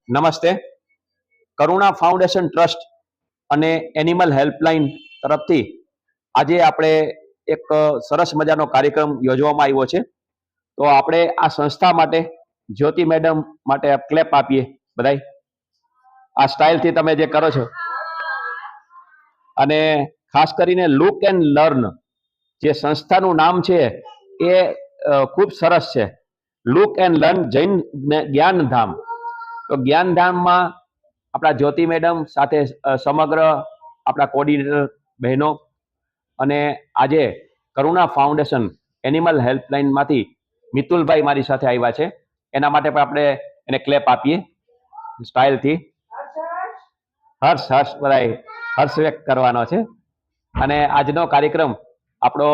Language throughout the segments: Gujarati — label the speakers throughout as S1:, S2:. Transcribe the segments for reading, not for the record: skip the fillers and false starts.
S1: નમસ્તે. કરુણા ફાઉન્ડેશન ટ્રસ્ટ અને એનિમલ હેલ્પલાઇન તરફથી આજે આપણે એક સરસ મજાનો કાર્યક્રમ યોજવામાં આવ્યો છે. તો આપણે આ સંસ્થા માટે જ્યોતિ મેડમ માટે ક્લેપ આપીએ બધાય. આ સ્ટાઇલથી તમે જે કરો છો, અને ખાસ કરીને લુક એન્ડ લર્ન જે સંસ્થાનું નામ છે એ ખૂબ સરસ છે. Look and learn Jain Gyandham. તો જ્ઞાનધામમાં આપણા જ્યોતિ મેડમ સાથે સમગ્ર આપણા કોર્ડિનેટર બહેનો, અને આજે કરુણા ફાઉન્ડેશન એનિમલ હેલ્પલાઇનમાંથી મિતુલભાઈ મારી સાથે આવ્યા છે. એના માટે પણ આપણે એને ક્લેપ આપીએ સ્ટાઇલથી. હર્ષ હર્ષ બધાય હર્ષ વ્યક્ત કરવાનો છે. અને આજનો કાર્યક્રમ આપણો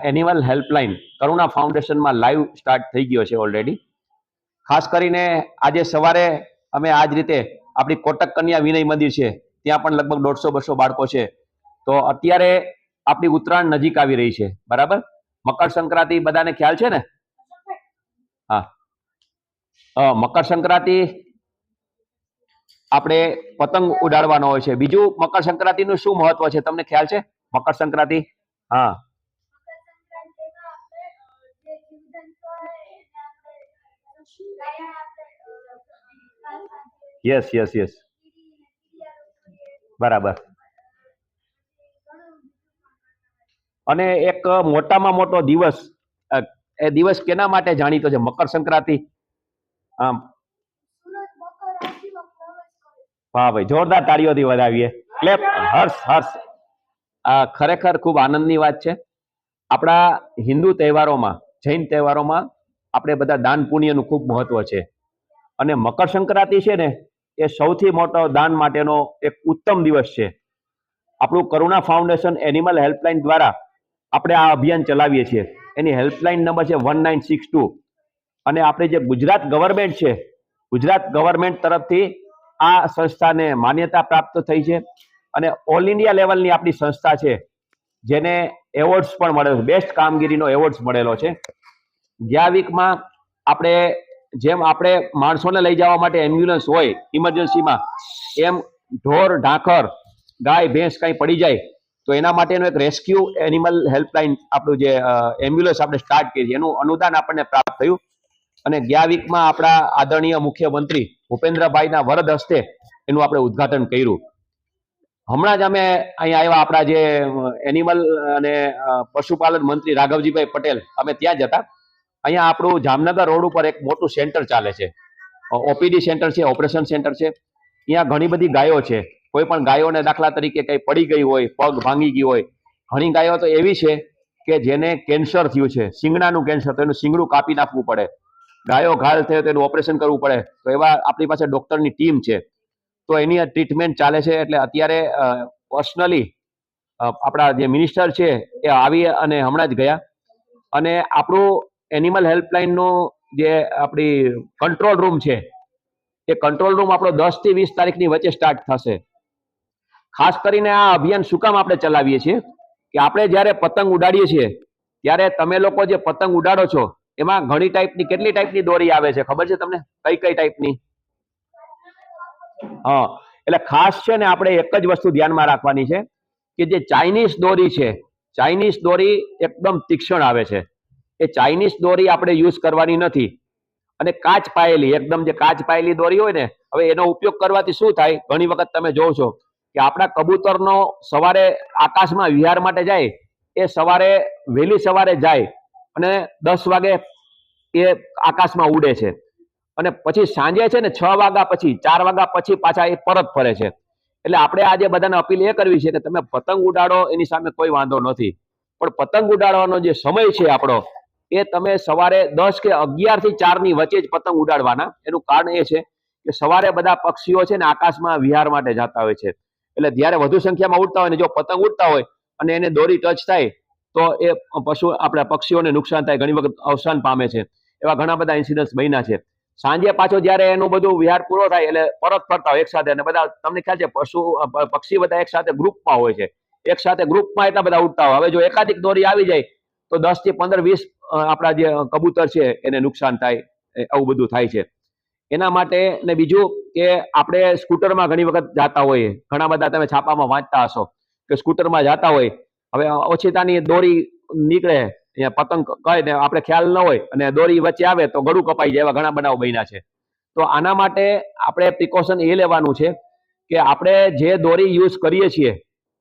S1: એનિમલ હેલ્પલાઇન કરુણા ફાઉન્ડેશનમાં લાઈવ સ્ટાર્ટ થઈ ગયો છે ઓલરેડી. ખાસ કરીને આજે સવારે અમે આ જ રીતે આપણી કોટક કન્યા વિનય મંદિર છે ત્યાં પણ લગભગ 150-200 બાળકો છે. તો અત્યારે આપણી ઉત્તરાયણ નજીક આવી રહી છે, બરાબર? મકર સંક્રાંતિ બધાને ખ્યાલ છે ને? હા, મકર સંક્રાંતિ આપણે પતંગ ઉડાડવાનો હોય છે. બીજું મકર સંક્રાંતિનું શું મહત્વ છે તમને ખ્યાલ છે? મકર સંક્રાંતિ, હા, યસ યસ યસ, બરાબર. અને એક મોટામાં મોટો દિવસ, એ દિવસ કેના માટે જાણીતો છે? મકર સંક્રાંતિ. આમ વાહ ભાઈ, જોરદાર તાળીઓથી વધાવીએ. ક્લેપ. હર્ષ હર્ષ. આ ખરેખર ખૂબ આનંદની વાત છે. આપણા હિન્દુ તહેવારોમાં, જૈન તહેવારોમાં આપણે બધા દાન પુણ્યનું ખૂબ મહત્વ છે. અને મકર સંક્રાંતિ છે ને એ સૌથી મોટો દાન માટેનો એક ઉત્તમ દિવસ છે. આપણું કરુણા ફાઉન્ડેશન એનિમલ હેલ્પલાઇન દ્વારા આપણે આ અભિયાન ચલાવીએ છીએ. એની હેલ્પલાઇન નંબર છે 1962. અને આપણે જે ગુજરાત ગવર્મેન્ટ છે, ગુજરાત ગવર્મેન્ટ તરફથી આ સંસ્થાને માન્યતા પ્રાપ્ત થઈ છે. અને ઓલ ઇન્ડિયા લેવલની આપણી સંસ્થા છે, જેને એવોર્ડ્સ પણ મળેલો છે. બેસ્ટ કામગીરીનો એવોર્ડ્સ મળેલો છે. ગયા વીકમાં આપણે જેમ આપણે માણસોને લઈ જવા માટે એમ્બ્યુલન્સ હોય ઇમરજન્સીમાં, એમ ઢોર ઢાંખર ગાય ભેંસ કંઈ પડી જાય તો એના માટેનો એક રેસ્ક્યુ એનિમલ હેલ્પલાઇન આપણું જે એમ્બ્યુલન્સ આપણે સ્ટાર્ટ કરી છે, એનું અનુદાન આપણને પ્રાપ્ત થયું. અને ગયા વીકમાં આપણા આદરણીય મુખ્યમંત્રી ભૂપેન્દ્રભાઈના વરદ હસ્તે એનું આપણે ઉદ્ઘાટન કર્યું. હમણાં જ અમે અહીંયા આવ્યા, આપણા જે એનિમલ અને પશુપાલન મંત્રી રાઘવજીભાઈ પટેલ, અમે ત્યાં જ હતા. અહીંયા આપણું જામનગર રોડ ઉપર એક મોટું સેન્ટર ચાલે છે, ઓપીડી સેન્ટર છે, ઓપરેશન સેન્ટર છે. અહીંયા ઘણી બધી ગાયો છે. કોઈ પણ ગાયોને દાખલા તરીકે કંઈ પડી ગઈ હોય, પગ ભાંગી ગઈ હોય, ઘણી ગાયો તો એવી છે કે જેને કેન્સર થયું છે, શિંગડાનું કેન્સર, તો એનું શિંગડું કાપી નાખવું પડે. ગાયો ઘાયલ થયો તો એનું ઓપરેશન કરવું પડે. તો એવા આપણી પાસે ડોક્ટરની ટીમ છે. તો એની ટ્રીટમેન્ટ ચાલે છે. એટલે અત્યારે પર્સનલી આપણા જે મિનિસ્ટર છે એ આવી અને હમણાં જ ગયા. અને આપણું એનિમલ હેલ્પલાઇનનું જે આપણી કંટ્રોલ રૂમ છે, એ કંટ્રોલ રૂમ આપણો 10 થી 20 તારીખની વચ્ચે સ્ટાર્ટ થશે. ખાસ કરીને આ અભિયાન શું કામ આપણે ચલાવીએ છીએ કે આપણે જ્યારે પતંગ ઉડાડીએ છીએ ત્યારે તમે લોકો જે પતંગ ઉડાડો છો એમાં ઘણી ટાઈપની, કેટલી ટાઈપની દોરી આવે છે ખબર છે તમને? કઈ કઈ ટાઈપની? હા, એટલે ખાસ છે ને આપણે એક જ વસ્તુ ધ્યાનમાં રાખવાની છે કે જે ચાઇનીઝ દોરી છે, ચાઇનીઝ દોરી એકદમ તીક્ષ્ણ આવે છે. એ ચાઇનીઝ દોરી આપણે યુઝ કરવાની નથી. અને કાચ પાયેલી, એકદમ જે કાચ પાયેલી દોરી હોય ને, હવે એનો ઉપયોગ કરવાથી શું થાય, ઘણી વખત તમે જોવો છો કે આપણા કબૂતરનો સવારે આકાશમાં વિહાર માટે જાય, એ સવારે વહેલી સવારે જાય અને 10 વાગે એ આકાશમાં ઉડે છે. અને પછી સાંજે છે ને 6 વાગ્યા પછી, 4 વાગ્યા પછી પાછા એ પરત ફરે છે. એટલે આપણે આજે બધાને અપીલ એ કરવી છે કે તમે પતંગ ઉડાડો, એની સામે કોઈ વાંધો નથી, પણ પતંગ ઉડાડવાનો જે સમય છે આપણો, એ તમે સવારે 10 કે 11 થી 4 ની વચ્ચે જ પતંગ ઉડાડવાના. એનું કારણ એ છે કે સવારે બધા પક્ષીઓ છે ને આકાશમાં વિહાર માટે જતા હોય છે. એટલે જ્યારે વધુ સંખ્યામાં ઉડતા હોય ને જો પતંગ ઉડતા હોય અને એને દોરી ટચ થાય તો એ આપણા પક્ષીઓને નુકસાન થાય, ઘણી વખત અવસાન પામે છે. એવા ઘણા બધા ઇન્સિડન્ટ્સ બન્યા છે. સાંજે પાછો જ્યારે એનું બધું વિહાર પૂરો થાય એટલે પરત ફરતા હોય એક સાથે. અને બધા તમને ખ્યાલ છે પક્ષી બધા એક સાથે ગ્રુપમાં હોય છે, એક સાથે ગ્રુપમાં એટલા બધા ઉડતા હોય. હવે જો એકાધિક દોરી આવી જાય તો 10 થી 15-20 આપણા જે કબૂતર છે એને નુકસાન થાય, આવું બધું થાય છે. એના માટે ને બીજું કે આપણે સ્કૂટરમાં ઘણી વખત જાતા હોઈએ, ઘણા બધા તમે છાપામાં વાંચતા હશો કે સ્કૂટરમાં જાતા હોય, હવે ઓછીતાની દોરી નીકળે, પતંગ કહે ને આપણે ખ્યાલ ન હોય અને દોરી વચ્ચે આવે તો ગળું કપાઈ જાય, એવા ઘણા બનાવ બન્યા છે. તો આના માટે આપણે પ્રિકોશન એ લેવાનું છે કે આપણે જે દોરી યુઝ કરીએ છીએ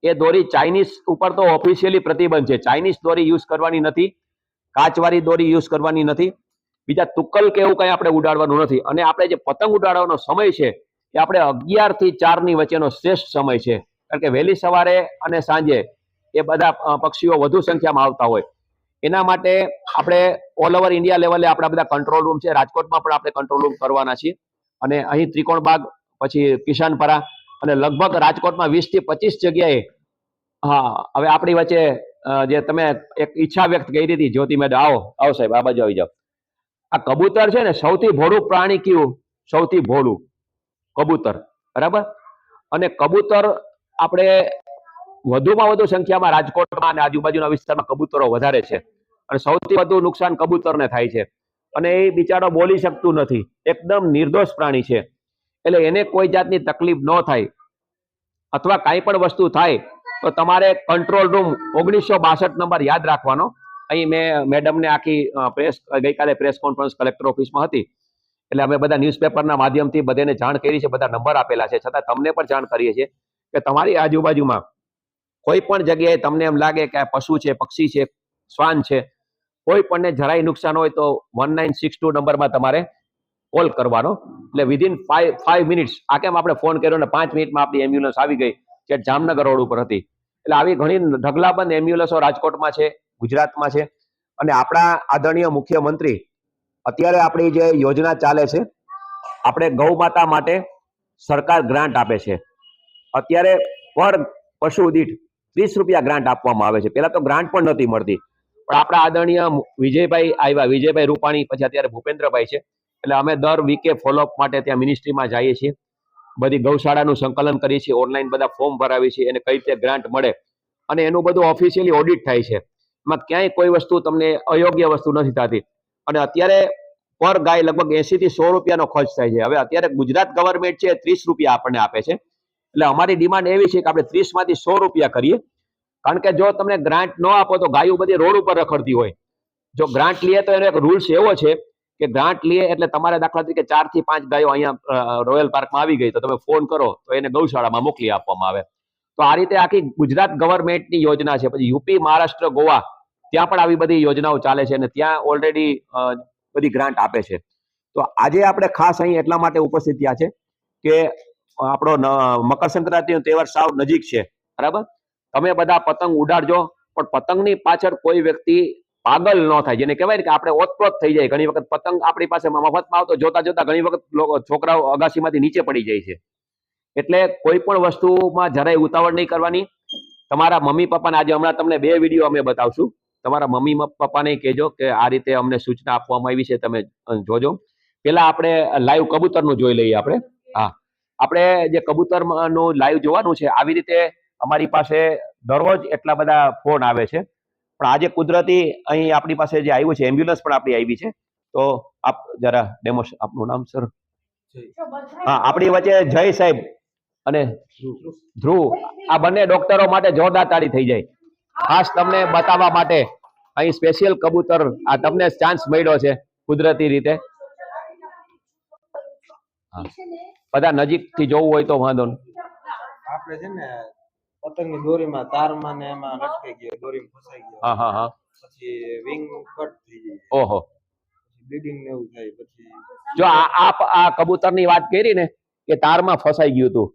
S1: એ દોરી ચાઇનીઝ ઉપર તો ઓફિશિયલી પ્રતિબંધ છે, ચાઇનીઝ દોરી યુઝ કરવાની નથી, કાચવાળી દોરી યુઝ કરવાની નથી, બીજા તુક્કલ કે એવું કંઈ આપણે ઉડાડવાનું નથી. અને આપણે જે પતંગ ઉડાડવાનો સમય છે એ આપણે 11 થી 4 ની વચ્ચેનો શ્રેષ્ઠ સમય છે, કારણ કે વહેલી સવારે અને સાંજે એ બધા પક્ષીઓ વધુ સંખ્યામાં આવતા હોય. એના માટે આપણે ઓલ ઓવર ઇન્ડિયા લેવલે આપણા બધા કંટ્રોલ રૂમ છે, રાજકોટમાં પણ આપણે કંટ્રોલ રૂમ કરવાના છીએ, અને અહીં ત્રિકોણબાગ, પછી કિસાનપરા, અને લગભગ રાજકોટમાં 20 થી 25 જગ્યાએ. હા, હવે આપણી વચ્ચે જે તમે એક ઈચ્છા વ્યક્ત કરી હતી જ્યોતિ મેડમ, આવો સાહેબ, આ બાજુ આવી જાઓ. આ કબૂતર છે ને સૌથી ભોળું પ્રાણી કયું? સૌથી ભોળું કબૂતર, બરાબર. અને કબૂતર આપણે વધુમાં વધુ સંખ્યામાં રાજકોટમાં અને આજુબાજુના વિસ્તારમાં કબૂતરો વધારે છે, અને સૌથી વધુ નુકસાન કબૂતરને થાય છે. અને એ બિચારો બોલી શકતું નથી, એકદમ નિર્દોષ પ્રાણી છે, એટલે એને કોઈ જાતની તકલીફ ન થાય અથવા કાંઈ પણ વસ્તુ થાય તો તમારે કંટ્રોલ રૂમ 1962 નંબર યાદ રાખવાનો. અહીં મેં મેડમને આખી ગઈકાલે પ્રેસ કોન્ફરન્સ કલેક્ટર ઓફિસમાં હતી, એટલે અમે બધા ન્યૂઝપેપરના માધ્યમથી બધાને જાણ કરી છે, બધા નંબર આપેલા છે, છતાં તમને પણ જાણ કરીએ છીએ કે તમારી આજુબાજુમાં કોઈ પણ જગ્યાએ તમને એમ લાગે કે આ પશુ છે, પક્ષી છે, શ્વાન છે, કોઈ પણને જરાય નુકસાન હોય તો 1962 નંબરમાં તમારે કોલ કરવાનો. એટલે વિધિન 5 મિનિટ્સ, આ કેમ આપણે ફોન કર્યો ને 5 મિનિટમાં આપણી એમ્બ્યુલન્સ આવી ગઈ, જે જામનગર રોડ ઉપર હતી. એટલે આવી ઘણી ઢગલાબંધ એમ્બ્યુલન્સો રાજકોટમાં છે, ગુજરાતમાં છે. અને આપણા આદરણીય મુખ્યમંત્રી અત્યારે આપણી જે યોજના ચાલે છે, આપણે ગૌ માતા માટે સરકાર ગ્રાન્ટ આપે છે. અત્યારે પર પશુ દીઠ 30 રૂપિયા ગ્રાન્ટ આપવામાં આવે છે. પહેલા તો ગ્રાન્ટ પણ નહોતી મળતી, પણ આપણા આદરણીય વિજયભાઈ આવ્યા, વિજયભાઈ રૂપાણી, પછી અત્યારે ભૂપેન્દ્રભાઈ છે, એટલે અમે દર વીકે ફોલોઅપ માટે ત્યાં મિનિસ્ટ્રીમાં જઈએ છીએ, બધી ગૌશાળાનું સંકલન કરીએ છીએ, ઓનલાઈન બધા ફોર્મ ભરાવીએ છીએ, એને કઈ રીતે ગ્રાન્ટ મળે, અને એનું બધું ઓફિશિયલી ઓડિટ થાય છે. એમાં ક્યાંય કોઈ વસ્તુ તમને અયોગ્ય વસ્તુ નથી થતી. અને અત્યારે પર ગાય લગભગ 80 થી 100 રૂપિયાનો ખર્ચ થાય છે. હવે અત્યારે ગુજરાત ગવર્મેન્ટ છે 30 રૂપિયા આપણને આપે છે, એટલે અમારી ડિમાન્ડ એવી છે કે આપણે 30 માંથી 100 રૂપિયા કરીએ, કારણ કે જો તમને ગ્રાન્ટ ન આપો તો ગાયો બધી રોડ ઉપર રખડતી હોય. જો ગ્રાન્ટ લઈએ તો એનો એક રૂલ્સ એવો છે કે ગ્રાન્ટ લઈએ એટલે તમારે દાખલા તરીકે 4 થી 5 ગાયો અહીંયા રોયલ પાર્કમાં આવી ગઈ તો તમે ફોન કરો તો એને ગૌશાળામાં મોકલી આપવામાં આવે. તો આ રીતે આખી ગુજરાત ગવર્મેન્ટની યોજના છે. પછી યુપી, મહારાષ્ટ્ર, ગોવા, ત્યાં પણ આવી બધી યોજનાઓ ચાલે છે, અને ત્યાં ઓલરેડી બધી ગ્રાન્ટ આપે છે. તો આજે આપણે ખાસ અહીં એટલા માટે ઉપસ્થિત થયા છે કે આપણો મકર સંક્રાંતિનો તહેવાર સાવ નજીક છે, બરાબર. તમે બધા પતંગ ઉડાડજો, પણ પતંગની પાછળ કોઈ વ્યક્તિ પાગલ ન થાય, જેને કહેવાય ને કે આપણે ઓતપ્રોત થઈ જાય. ઘણી વખત પતંગ આપણી પાસે મફતમાં આવતો જોતા જોતા ઘણી વખત છોકરાઓ અગાસીમાંથી નીચે પડી જાય છે. એટલે કોઈ પણ વસ્તુમાં જરાય ઉતાવળ નહીં કરવાની. તમારા મમ્મી પપ્પાને આજે હમણાં તમને 2 વિડીયો અમે બતાવશું, તમારા મમ્મી પપ્પાને કહેજો કે આ રીતે અમને સૂચના આપવામાં આવી છે, તમે જોજો. પેલા આપણે લાઈવ કબૂતરનું જોઈ લઈએ. હા, આપણે જે કબૂતરનું લાઈવ જોવાનું છે, આવી રીતે અમારી પાસે દરરોજ એટલા બધા ફોન આવે છે, પણ આજે કુદરતી અહીં આપણી પાસે જે આવ્યું છે, એમ્બ્યુલન્સ પણ આપણી આવી છે. તો આપ જરા ડેમો, આપનું નામ સર? હા, આપણી વચ્ચે જય સાહેબ અને ધ્રુવ, આ બંને ડોક્ટરો માટે જોરદાર તાળી થઈ જાય. ખાસ તમને બતાવવા માટે અહીં સ્પેશિયલ કબૂતર, આ તમને ચાન્સ મળ્યો છે કુદરતી રીતે. બધા નજીકથી જોવું હોય તો વાંધો નહીં.
S2: આપણે છે ને પતંગની દોરીમાં તારમાં ને એમાં લટકાઈ ગયો, દોરીમાં ફસાઈ ગયો.
S1: હા હા હા.
S2: પછી વિંગ કટ થઈ જાય.
S1: ઓહો.
S2: બ્લીડિંગ ને એવું થાય. પછી
S1: જો આ કબૂતરની વાત કરી ને કે તારમાં ફસાઈ ગયું હતું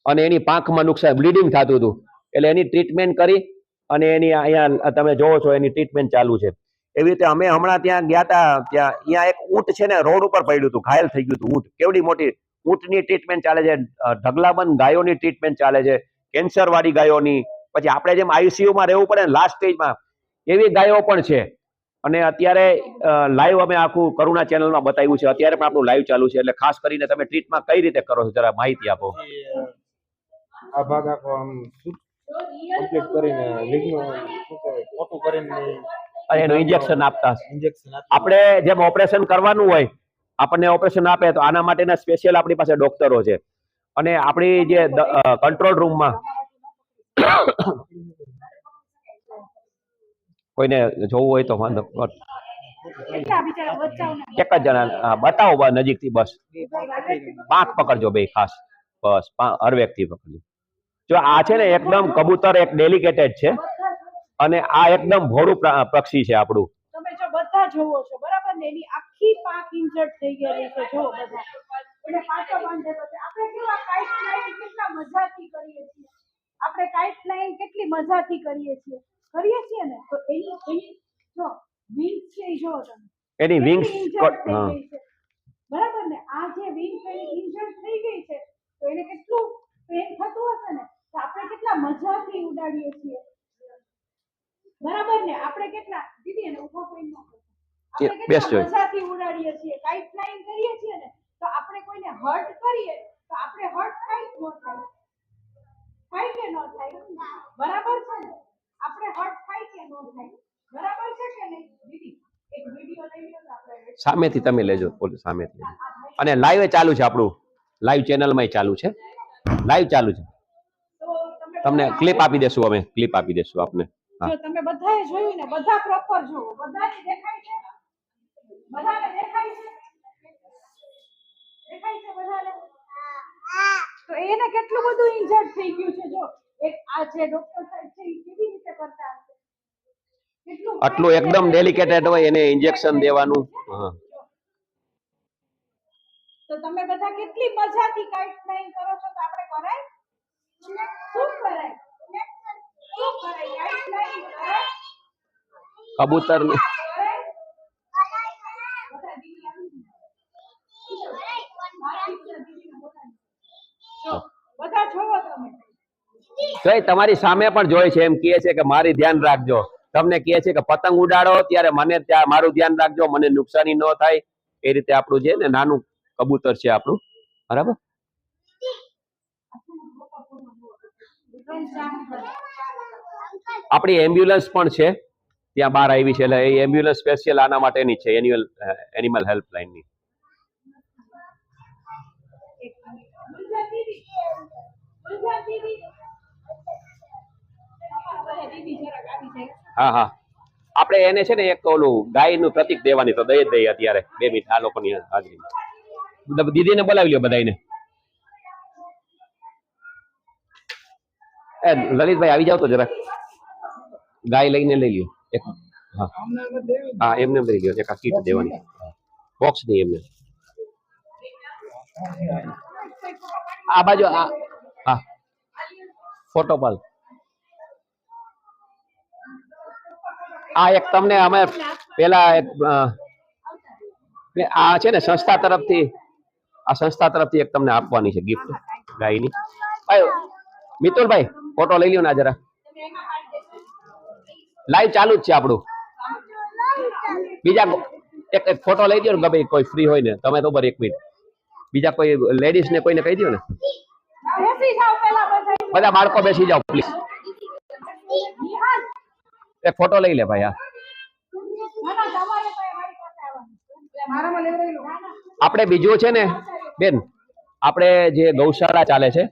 S1: અને એની પાંખમાં નુકસાન, બ્લીડિંગ થતું હતું, એટલે એની ટ્રીટમેન્ટ કરી અને એની અહીંયા તમે જોવો છો એની ટ્રીટમેન્ટ ચાલુ છે. એવી રીતે અમે હમણાં ત્યાં ગયા હતા, ત્યાં અહીંયા એક ઊંટ છે ને રોડ ઉપર પડ્યું હતું, ઘાયલ થઈ ગયું હતું ઊંટ. કેવડી મોટી ઊંટની ટ્રીટમેન્ટ ચાલે છે, ઢગલાબંધ ગાયોની ટ્રીટમેન્ટ ચાલે છે, કેન્સર વાળી ગાયોની. પછી આપણે જેમ આઈસીયુમાં રહેવું પડે ને લાસ્ટ સ્ટેજમાં, એવી ગાયો પણ છે. અને અત્યારે લાઈવ અમે આખું કરુણા ચેનલમાં બતાવ્યું છે, અત્યારે પણ આપણું લાઈવ ચાલુ છે. એટલે ખાસ કરીને તમે ટ્રીટમેન્ટ કઈ રીતે કરો છો, જરા માહિતી આપો.
S2: આ ભાગ આખો આમ કમ્પ્લીટ કરીને ખોટું કરીને
S1: એનું ઇન્જેક્શન આપતા.
S2: ઇન્જેક્શન
S1: આપણે જેમ ઓપરેશન કરવાનું હોય આપણને ઓપરેશન આપે તો આના માટેના સ્પેશિયલ આપણી પાસે ડોક્ટરો છે. અને આપણી જે કંટ્રોલ રૂમમાં કોઈને જોવું હોય તો વાંધો એક જ જણા બતાવો નજીકથી બસ પાંખ પકડજો બે ખાસ બસ હરવેકથી પકડજો. જો આ છે ને એકદમ કબૂતર એક ડેલિકેટેડ છે અને આ એકદમ ભોળું પક્ષી છે આપણું.
S3: તમે જો બધા જોવો છો બરાબર ને એની આખી પાંખ ઇન્જર્ડ થઈ ગયેલી છે જો બધા એને પાછો બાંધેલો છે. આપણે કેવા કાઇટ ફ્લાઇંગ કેટલા મજાથી કરીએ છીએ આપણે કાઇટ ફ્લાઇંગ કેટલી મજાથી કરીએ છીએ ને તો એની જો વિંગ્સ છે જો તમે
S1: એની વિંગ્સ
S3: બરાબર ને આ જે વિંગ એની ઇન્જર્ડ થઈ ગઈ છે તો એને કેટલું પેન થતું હશે ને તો આપણે કેટલા મજાથી ઉડાડીએ છીએ બરાબર ને આપણે કેટલા દીદી એને ઉભો કોઈ ન આપણે કેટલા મજાથી ઉડાડીએ છીએ કાઇટ ફ્લાઇંગ કરીએ છીએ ને તો આપણે કોઈને હર્ટ કરીએ તો આપણે હર્ટ થાય કે ન થાય બરાબર છે ને આપણે હર્ટ થાય કે ન થાય બરાબર છે કે નહીં દીદી એક વિડિયો લઈ લો આપણે
S1: સામેથી તમે લેજો સામેથી લેજો. અને લાઈવ ચાલુ છે આપણું લાઈવ ચેનલમાં ચાલુ છે લાઈવ ચાલુ છે. તમને ક્લિપ આપી દેશું અમે ક્લિપ આપી દેશું આપને.
S3: જો તમે બધાએ જોયું ને બધા પ્રોપર જોવો બધાને દેખાય છે બધાને દેખાય છે બધાને તો એને કેટલું બધું ઇન્જર્ડ થઈ ગયું છે જો એક આ જે ડોક્ટર સાહેબ છે એ કેવી રીતે કરતા હશે કેટલું
S1: આટલું એકદમ ડેલિકેટેડ હોય એને ઇન્જેક્શન દેવાનું.
S3: તો તમે બધા કેટલી મજાથી કાઇટ ફ્લાઇંગ કરો છો તો આપણે કરાય શું કરાય
S1: કબૂતર
S3: બધા જોવો તમે
S1: તમારી સામે પણ જોઈ છે એમ કહે છે કે મારી ધ્યાન રાખજો. તમને કહે છે કે પતંગ ઉડાડો ત્યારે મને ત્યાં મારું ધ્યાન રાખજો મને નુકસાની ન થાય એ રીતે આપણું છે ને નાનું કબૂતર છે આપણું બરાબર. આપણી એમ્બ્યુલન્સ પણ છે ત્યાં બહાર આવી છે એટલે એ એમ્બ્યુલન્સ સ્પેશિયલ આના માટેની છે એનિમલ હેલ્પલાઇનની. હા હા આપણે એને છે ને એક ઓલું ગાયનું પ્રતીક દેવાની તો દઈ જ દઈએ અત્યારે 2 મિનિટ આ લોકોની હાજરીમાં. દીદીને બોલાવી લ્યો બધાને. લલિતભાઈ આવી જાવ તો જરા ગાય લઈને લઈ લ્યો એક. હા હા એમને લઈ લ્યો એક આ કીટ દેવાની બોક્સ નહીં એમને આ બાજુ હા ફોટો પાડ. આ એક તમને અમે પેલા આ છે ને સંસ્થા તરફથી એક તમને આપવાની છે ગિફ્ટ ગાયની. મિતુલભાઈ ફોટો લઈ લ્યો ને જરા લાઈવ ચાલુ જ છે આપણું. બીજા એક ફોટો લઈ દો ને ભાઈ કોઈ ફ્રી હોય ને તમે તો બર 1 મિનિટ બીજા કોઈ લેડીઝ ને કોઈને કહી દો ને બધા બાળકો બેસી જાઓ પ્લીઝ. એક ફોટો લઈ લે ભાઈ. આપણે બીજું છે ને બેન આપણે જે ગૌશાળા ચાલે છે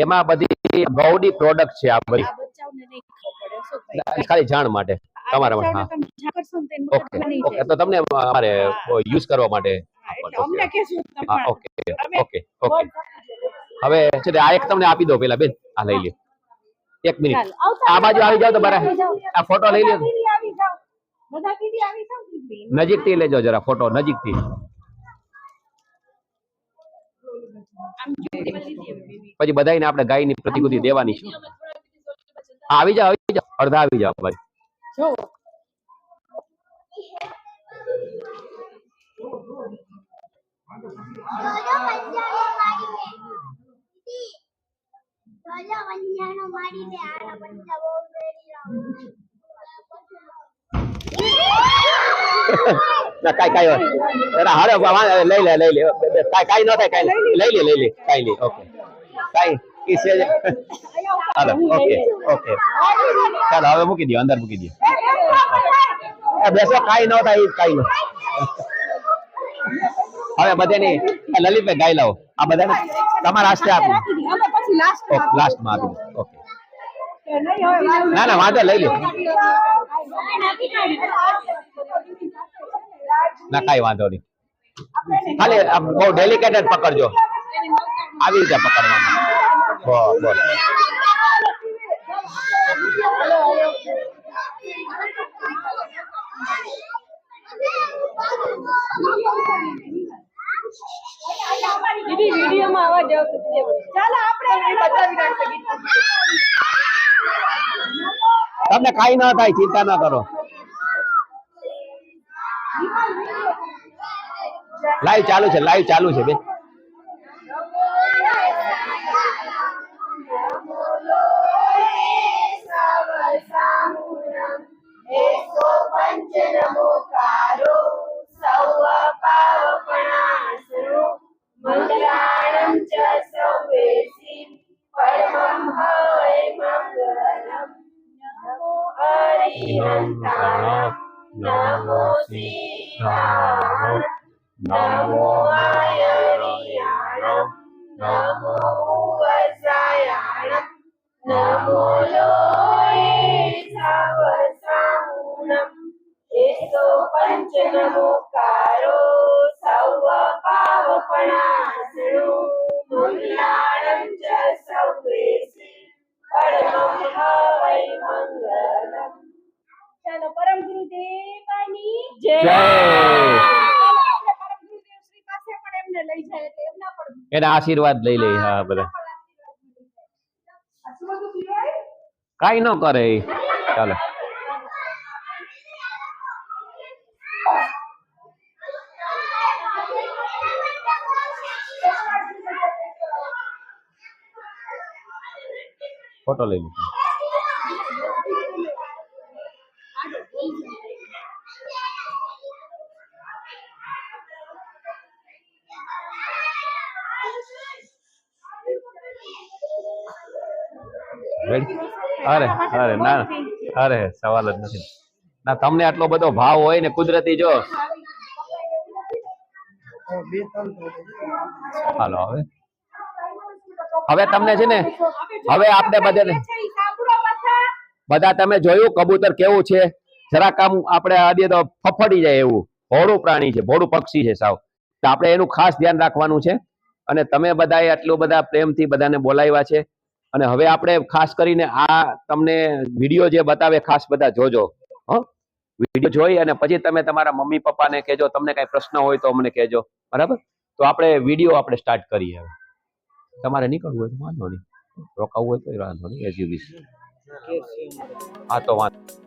S1: એમાં બધી ગૌડી પ્રોડક્ટ છે આ બધી ખાલી જાણ માટે તમારા માટે. ઓકે ઓકે તો તમને અમારે યુઝ કરવા માટે ઓકે ઓકે ઓકે. હવે છે આ એક તમને આપી દો પેલા બેન આ લઈ લ્યો 1 મિનિટ આ બાજુ આવી જાવ તો બરાબર આ ફોટો લઈ લ્યો નજીકથી લેજો જરા ફોટો નજીકથી. પછી બધાને આપણે ગાયની પ્રતિકૃતિ દેવાની છે. આવી જાવ અડધા આવી જાવ ભાઈ. ના કાઈ હારે લઈ લે કાઈ ન થાય કાઈ લઈ લે કાઈ નહીં. ઓકે કાઈ ઈ છે હાલો ઓકે ઓકે ચાલો હવે મૂકી દો અંદર મૂકી દો. બેસો કાઈ ન થાય કાઈ ન હવે બધાની લલિતભાઈ ગાઈ લાવો આ બધાને તમારા હસ્તે આપી
S3: રાખી દઈએ. અમે પછી લાસ્ટ
S1: લાસ્ટમાં આપી દો ઓકે
S3: નહીં હવે
S1: ના ના વાંધો લઈ લો ના કાંઈ વાંધો નહીં ખાલી આમ બહુ ડેલિકેટેડ પકડજો આવી રીતે પકડવાનું બસ
S3: દીદી વિડીયોમાં આવા જાવ ચાલો આપણે બતાવી નાખીએ
S1: તમને કાંઈ ન થાય ચિંતા ન કરો લાઈવ ચાલુ છે બેન
S4: મંગલાણં ચ સૌવેસી પરમં હવૈ મંગલમ નમો હરિહંતાય નમો સીતાય નમો આયરિયાય નમો વસાયાય નમો લોય સવસામુનમ એસો પંચ નમોકારો સૌ પાવપણાસનો મંગલાણં ચ સૌવેસી પરમં હવૈ મંગલમ
S3: ચાલો પરમ ગુરુદેવની
S1: જય
S3: આપણે પરમ ગુરુદેવ શ્રી પાસે પણ એમને લઈ જાય એટલે એમના પણ
S1: એના આશીર્વાદ લઈ લે હા બધા
S3: આશીર્વાદ પીવાય
S1: કાંઈ ન કરે એ ચાલો ફોટો લઈ લીધો Ready? અરે અરે ના અરે સવાલ જ નથી ના તમને આટલો બધો ભાવ હોય ને કુદરતી જો હાલો હવે તમને છે ને હવે આપણે બધાને બધા તમે જોયું કબૂતર કેવું છે જરાક આમ આપણે આદિ તો ફફડી જાય એવું ભોળું પ્રાણી છે ભોળું પક્ષી છે સાવ તો આપણે એનું ખાસ ધ્યાન રાખવાનું છે અને તમે બધાએ આટલું બધા પ્રેમથી બધાને બોલાવ્યા છે અને હવે આપણે ખાસ કરીને આ તમને વિડીયો જે બતાવે ખાસ બધા જોજો વિડીયો જોઈ અને પછી તમે તમારા મમ્મી પપ્પાને કહેજો તમને કઈ પ્રશ્ન હોય તો અમને કહેજો બરાબર તો આપણે વિડીયો આપણે સ્ટાર્ટ કરીએ હવે તમારે નીકળવું હોય તો વાંધો નહીં રોકાવું હોય તો વાંધો નહીં એઝ યુ વિશ હા તો વાંધો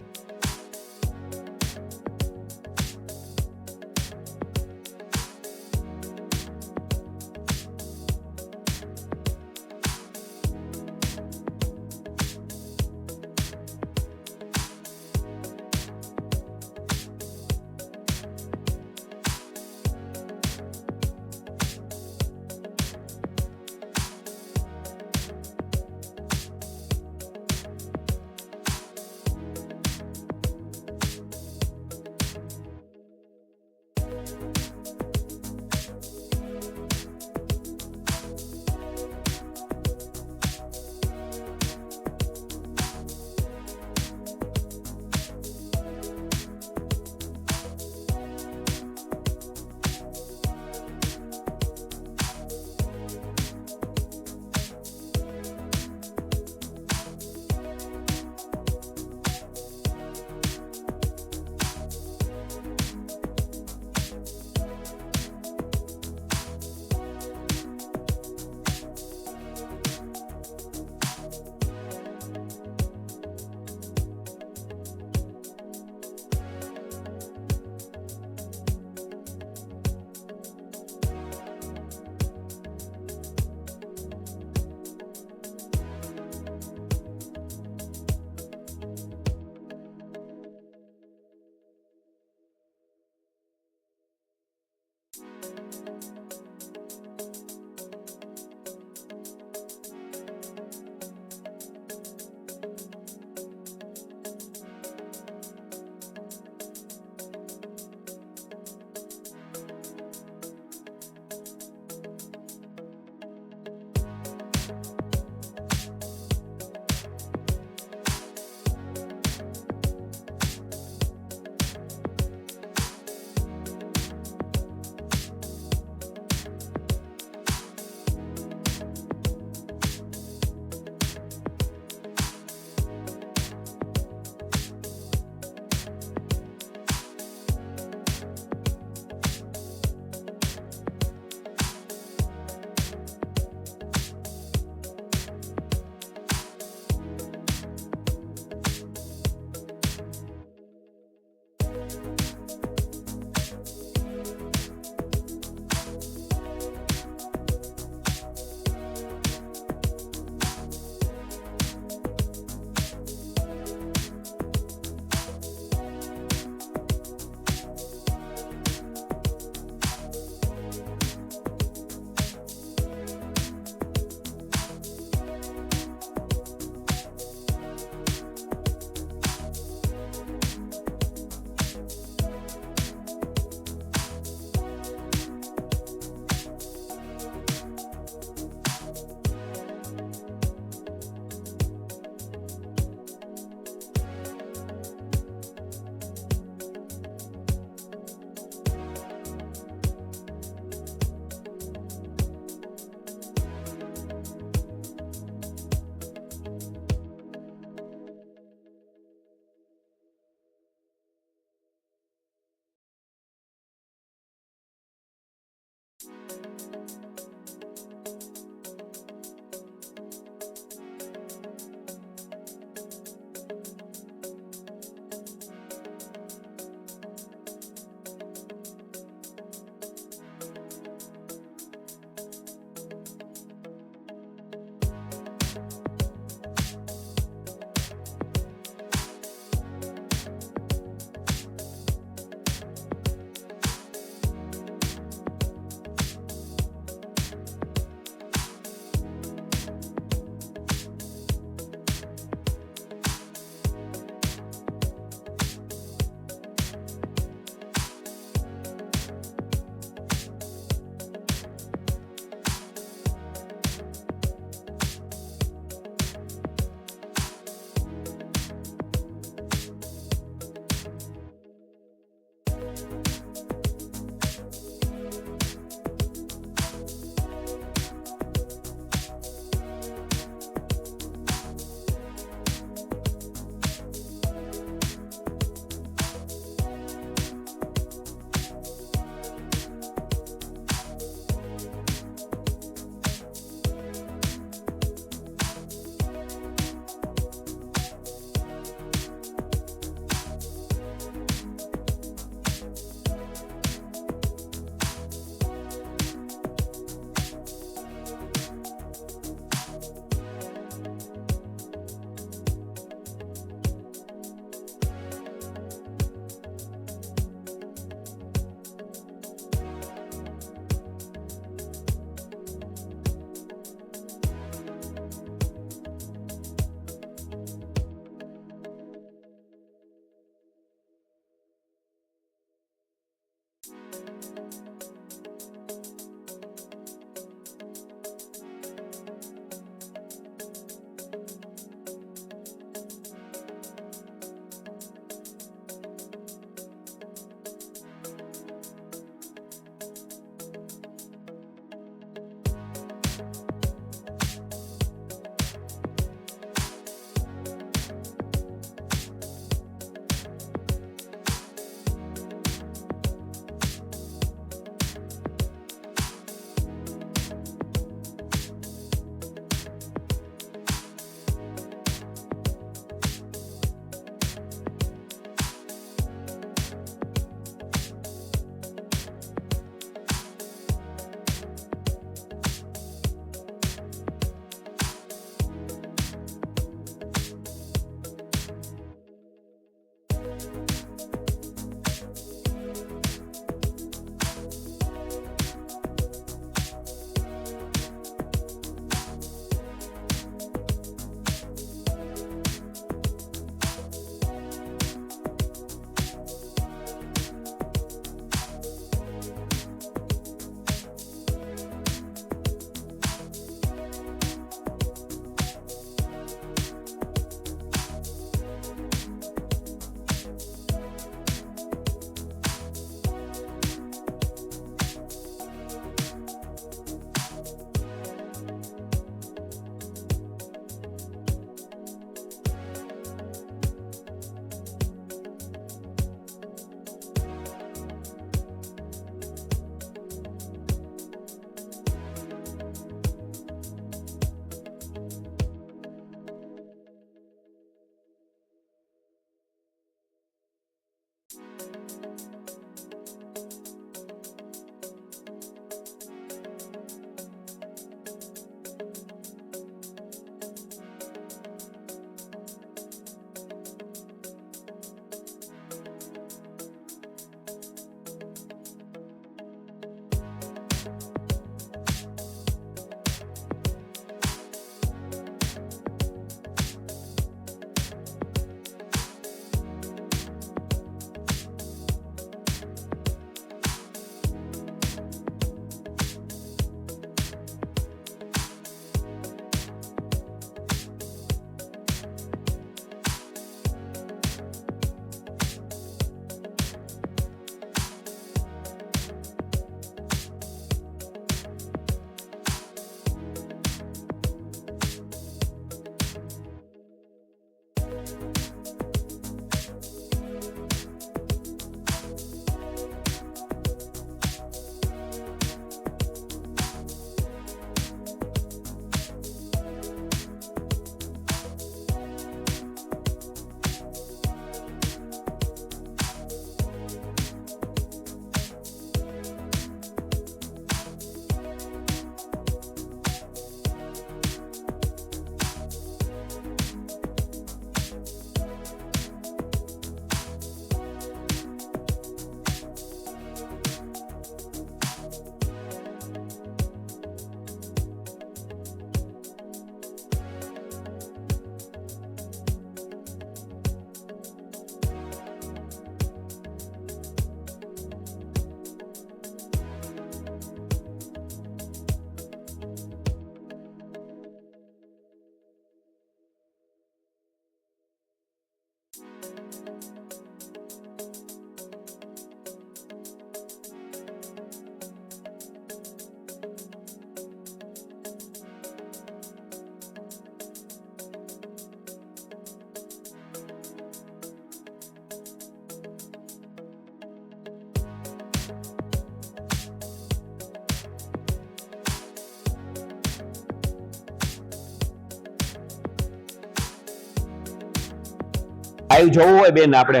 S1: લાઈવ જોવું હોય બેન આપણે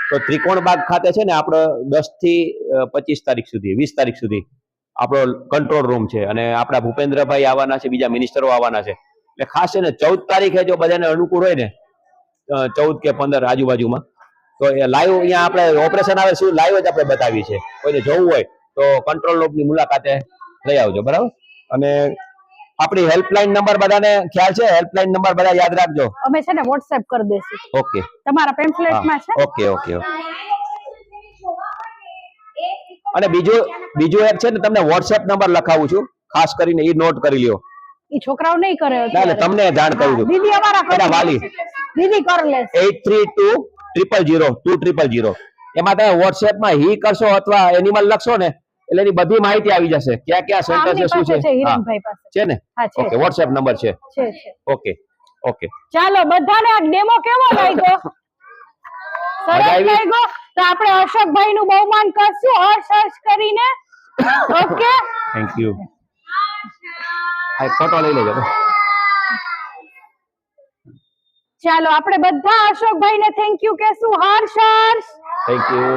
S1: તો ત્રિકોણબાગ ખાતે છે ને આપણો 10 થી 25 તારીખ સુધી 20 તારીખ સુધી આપણો કંટ્રોલ રૂમ છે અને આપણા ભૂપેન્દ્રભાઈ આવવાના છે, બીજા મિનિસ્ટરો આવવાના છે. એટલે ખાસ છે ને 14 તારીખે જો બધાને અનુકૂળ હોય ને 14 કે 15 આજુબાજુમાં તો એ લાઈવ અહીંયા આપણે ઓપરેશન આવે શું લાઈવ જ આપણે બતાવી છે. કોઈને જોવું હોય તો કંટ્રોલ રૂમની મુલાકાતે લઈ આવજો, બરાબર. અને આપણી હેલ્પલાઇન નંબર બધાને ખ્યાલ છે? હેલ્પલાઇન નંબર બધા યાદ રાખજો.
S5: અમે છે ને WhatsApp કરી દેશું.
S1: ઓકે,
S5: તમારા પેમ્ફલેટમાં છે.
S1: Okay okay okay. અને બીજું એક છે ને, તમને WhatsApp નંબર લખાવું છું, ખાસ કરીને એ નોટ કરી લ્યો.
S5: ઈ છોકરાઓ નહીં કરે
S1: એટલે તમને જાણ કરું છું.
S5: દીદી અમારા
S1: એના વાલી
S5: દીદી કરી લેશે.
S1: 832000 એમાં તમે WhatsApp માં હી કરશો અથવા એનિમલ લખશો ને એટલે એની બધી માહિતી આવી જશે, ક્યાં ક્યાં સેન્ટર છે, શું છે.
S5: હિરણભાઈ પાસે
S1: છે ને?
S5: હા છે.
S1: ઓકે, WhatsApp નંબર છે. Okay okay.
S5: ચાલો બધાને આ ડેમો કેવો લાગ્યો? સરસ લાગ્યો તો આપણે અશોકભાઈ નું બહુમાન કરશું હર્ષ કરીને. Okay,
S1: thank you. આ ફોટો લઈ લેજો.
S5: ચાલો આપણે બધા અશોકભાઈ ને થેન્ક યુ કહેશું. હર્ષ
S1: થેન્ક યુ.